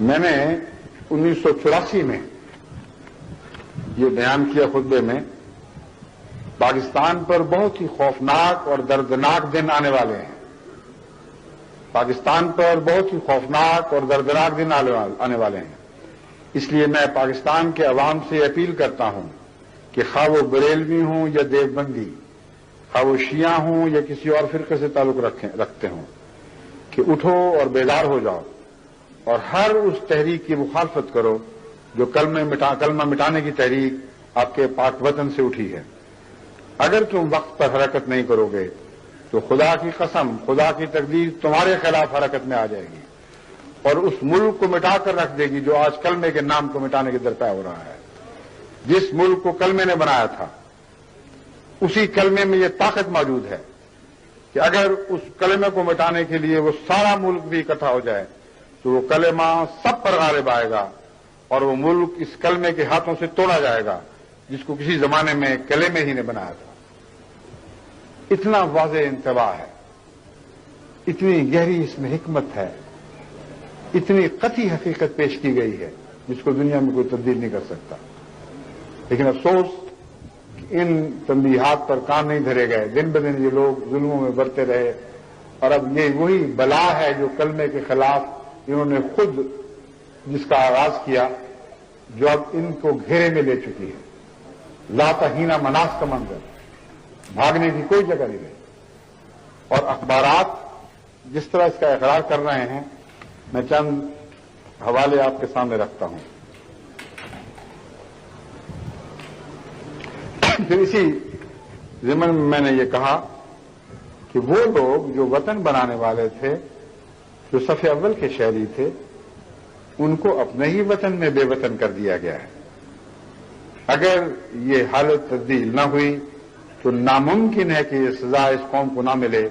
میں نے 1984 میں یہ بیان کیا خطبے میں، پاکستان پر بہت ہی خوفناک اور دردناک دن آنے والے ہیں، پاکستان پر بہت ہی خوفناک اور دردناک دن آنے والے ہیں۔ اس لیے میں پاکستان کے عوام سے اپیل کرتا ہوں کہ خواہ وہ بریلوی ہوں یا دیوبندی، خواہ وہ شیعہ ہوں یا کسی اور فرقے سے تعلق رکھتے ہوں، کہ اٹھو اور بیدار ہو جاؤ اور ہر اس تحریک کی مخالفت کرو جو کلمہ مٹانے کی تحریک آپ کے پاک وطن سے اٹھی ہے۔ اگر تم وقت پر حرکت نہیں کرو گے تو خدا کی قسم، خدا کی تقدیر تمہارے خلاف حرکت میں آ جائے گی اور اس ملک کو مٹا کر رکھ دے گی جو آج کلمے کے نام کو مٹانے کے درپے ہو رہا ہے۔ جس ملک کو کلمے نے بنایا تھا، اسی کلمے میں یہ طاقت موجود ہے کہ اگر اس کلمے کو مٹانے کے لیے وہ سارا ملک بھی اکٹھا ہو جائے تو وہ کلمہ سب پر غالب آئے گا اور وہ ملک اس کلمے کے ہاتھوں سے توڑا جائے گا جس کو کسی زمانے میں کلمے ہی نے بنایا تھا۔ اتنا واضح انتباہ ہے، اتنی گہری اس میں حکمت ہے، اتنی قطعی حقیقت پیش کی گئی ہے جس کو دنیا میں کوئی تبدیل نہیں کر سکتا۔ لیکن افسوس کہ ان تنبیہات پر کان نہیں دھرے گئے، دن بدن یہ لوگ ظلموں میں برتے رہے، اور اب یہ وہی بلا ہے جو کلمے کے خلاف انہوں نے خود جس کا آغاز کیا، جو اب ان کو گھیرے میں لے چکی ہے۔ ذات ہینا مناس کا منظر، بھاگنے کی کوئی جگہ نہیں رہی، اور اخبارات جس طرح اس کا اقرار کر رہے ہیں، میں چند حوالے آپ کے سامنے رکھتا ہوں۔ پھر اسی ضمن میں نے یہ کہا کہ وہ لوگ جو وطن بنانے والے تھے، جو صف اول کے شہری تھے، ان کو اپنے ہی وطن میں بے وطن کر دیا گیا ہے۔ اگر یہ حالت تبدیل نہ ہوئی تو ناممکن ہے کہ یہ سزا اس قوم کو نہ ملے